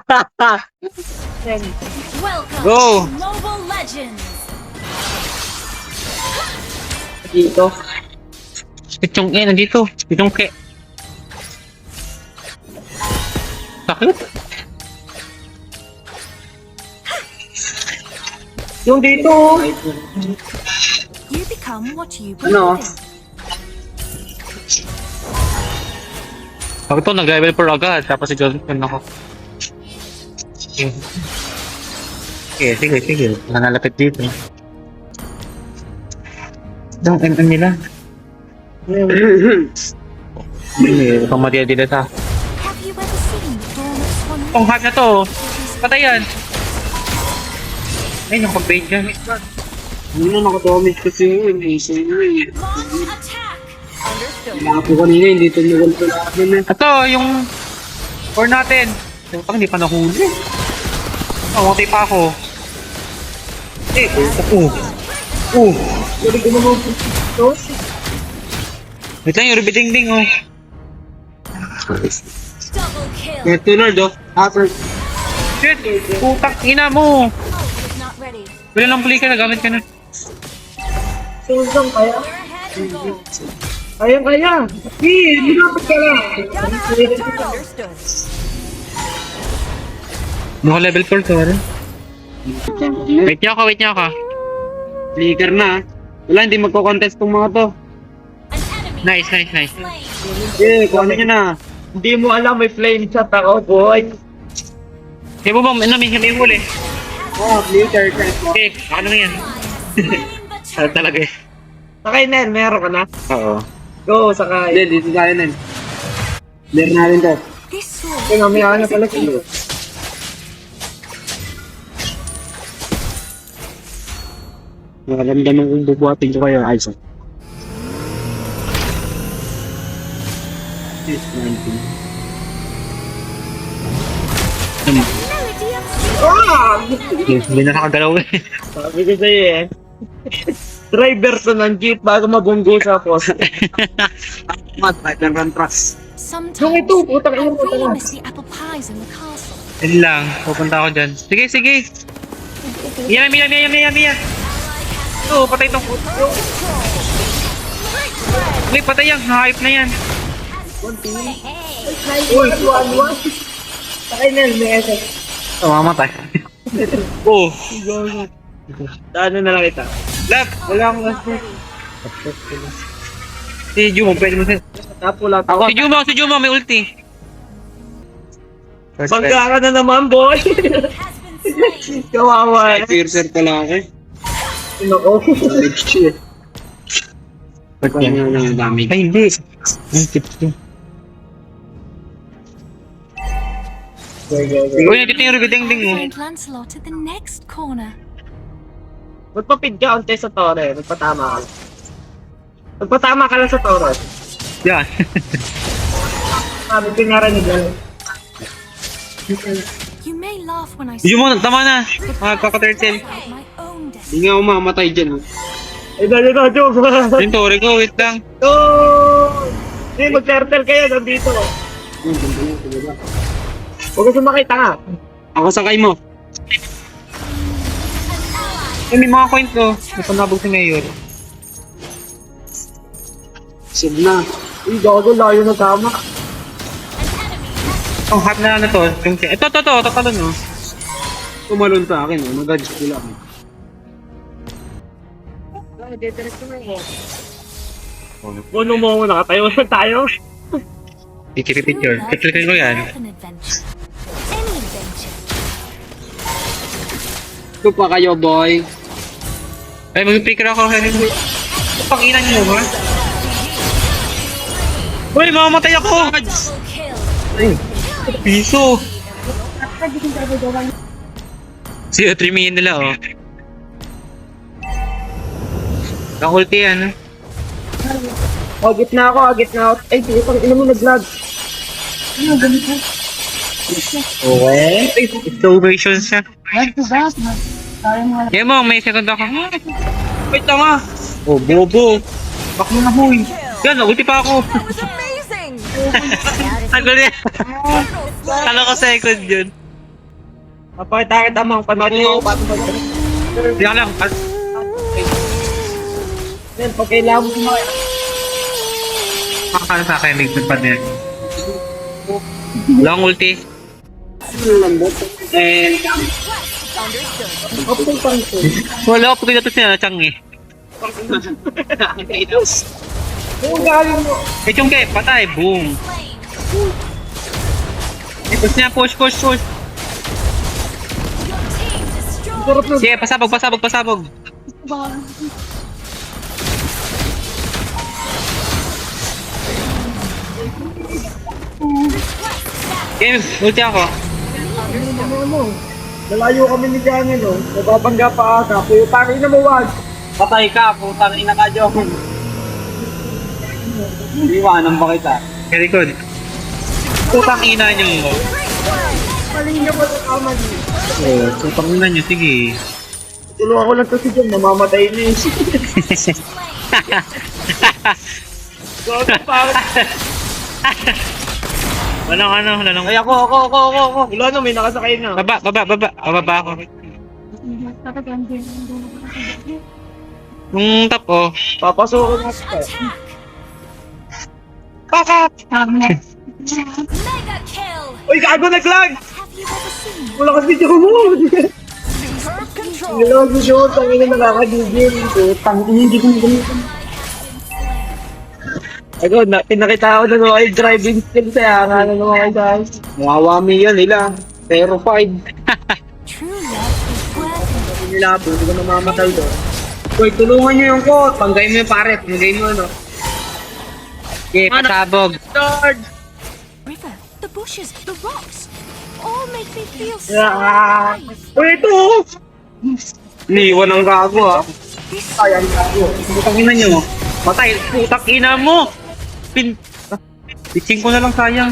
Welcome Go! to Mobile Legends. Dito. Itong nandito. Itong ke. Sakit. Yung dito. You become what you Ano? believe in. Ako to, nag-level 4 agad. Tapos si Jonathan ako. Sige. Nanalapit dito. Ang MM nila. Pamadia dila ta. Have you ever seen the dawn of swan? Ang hard na to. Patay yan. Ay, nakapag-bait dyan. Hindi na nakadamage kasi yun. Launch attack. Mga po kanina, hindi tumugal pa natin eh. Ito, yung core natin. Yung pang hindi pa nahuli. Matay pa ako. Pwede ko naman po ito. Wait lang, yung Ruby Ding Ding, oh. Double kill. Ito Lord, oh. After. Shit! Putang ina mo! Ult is not ready. Wala lang puli ka, nagamit ka na. Sunsang kaya? We're ahead in gold. Kaya. Hindi dapat ka lang. Understood. Mukha level 4 to, ano? Wait niyo ako. Flicker na. Wala, hindi magko-contest tong mga to. An enemy Nice. slain. Kung ano nyo na. Hindi mo alam, may flame shot ako, boy. Kaya mo ba, may huli? Flicker. Okay, ano na yan? Slain the Talaga eh. Sakay, Nen. Meron ka na. Oo. Go, sakay. Hindi, dito tayo, Nen. Meron natin to. This sword Kaya mamaya na pala sila. Maganda nung bubuhatin ko kayo, Isaac. melody of Hindi na nakagalaw eh. Sabi ko sa'yo eh. Driver to ng jeep bago mabunggo sa post. Mat, run trust. Sometimes Yung ito, putang I ina mo really talaga. miss the apple pies in the castle. Yan lang, pupunta ako dyan. Sige. Mia. Oo, patay itong puto. Uy, patay yan. Hype na yan. Uy, 1-1. Sakay na, may effect. Oh, mamatay. Oh. Ano na lang kita. Lap. Wala akong effect. Si Jumo, pwede mo sin. Napulat ako. Si Jumo, may ulti. Bangga ka na naman, boy. Kawawa. Piercer ka lang eh. Nako. Ba't yan na dami? Ay, hindi. Ang tips ko. Uy, dito yung Ruby Ding Ding mo. Find Lancelot at the next corner. Magpapid ka onte sa tore. Magpatama ka. Magpatama ka lang sa tore. Yan. Sabi ko nga rin nila. You may laugh when I Jumo, tama na. Magkaka-turtle. out my own destiny. Hindi nga umamatay dyan. Eh, dali na, joke. Yung Tori ko, wait lang. Oh! Hindi, mag-turtle kayo. Nandito. Huwag ka sumakita nga. Ako sakay mo. Ay, may mga coin to. May panabog si Mayor. Sib na. Uy, gago, layo na tama. Ang hot na to. Ito, talon no. Tumalon sa akin, mag-adjust ko lang. Puno mo muna, katayo na tayo. Picture. Picture ko yan. An adventure. Any adventure. Ito pa kayo, boy. Ay, mag-picker ako. Pang-ina niyo ba? Uy, mamamatay ako! Double kill. Piso! Siya, 3 million nila, oh. Naka-ulti yan, Agit na ako. Ay, hindi pang ina mo nag-lag. Ano, ganito? Okay. Innovation siya. Yan mo, may second ako. Wait lang ah! Oh, bobo! Bak mo na, boy! Yan, ulti pa ako! That was amazing. Tagal yan! Kala ko second yun. Papakita kita mga panoorin mo ako paano ba? Hindi ka lang. Then, pag kailangan mo kumain. Pakakala sa akin, ligtad pa din. Long ulti. Lambot. And, kapag pang ito. Wala ko pagkita siya na Chang eh. Kung galing mo. Eh, Chungke, patay. Boom. Push niya, push. Your team destroyed. Sarap na. Sige, pasabog. Game, ulti ako. Ano? Nalayo kami ni Jangin, no? Nababangga pa ata. Putang ina mo, wag. Patay ka, putang ina ka, Jong. Iwanan ba kita? Very good. Putang ina niyo. Mali na ba sa kama niyo? Oh, putang ina niyo, sige. Tulungan ko lang to si Jong, namamatay na yun. Gogo pa. Wala nang. Ay, ako. Wala na, may nakasakay na. Baba ako. Nung top, oh. Papasok ko na siya. Attack! Bakit? Mega kill! Uy, gago nag-lag! Have you ever seen Wala kasi Jong mo. superb control? Wala kasi Jong, tangin na nakakagigil. Tangin, hindi ko nagamitin. Ako, pinakita ko na naman ay driving skills kaya nga na naman kayo guys. Mawawami yan nila. Terrified. True love is worth it. Nila po, hindi ko namamatay doon. Uy, tulungan nyo yung kot. Panggay mo yung pare. Panggay mo ano. Okay, pasabog. Lord! River, the bushes, the rocks, all make me feel so Yeah. alive. Uy, ito! Liwan ang gago ah. This Ay, ang gago. Putang ina niyo. Patay, putang ina mo. Pitching ko na lang sayang.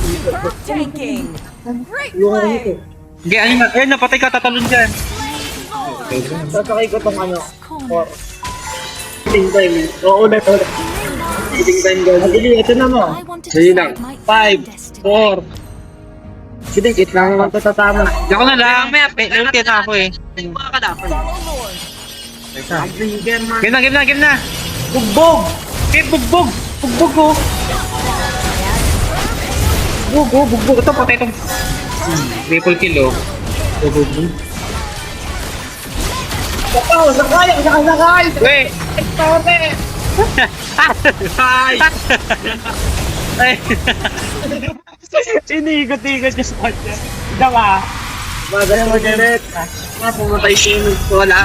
superb tanking. Great Yung ano play. ito. Hindi, ayun na. Ayun na, patay ka, tatalon dyan. Sasakay ko tong ano. Corner. Feeding time. Oo, ulit. Feeding time guys. Madali, ito na mo. I want to Sige lang. decide my 5, own destiny. 4. Sige, it lang naman ito tatama. Hindi ako na lang. Ulti na ako eh. Game na. Bugbog! Okay, bugbog ko. Bugbog. Ito, patay itong. Triple kill, oh. Bugbog. Sakaw, sakay! Wait! Tote! Ay! Ay! Iniikot-ikot niya sa kanya. Dawa. Bagay mo, Janet. Pumatay siya yung wala.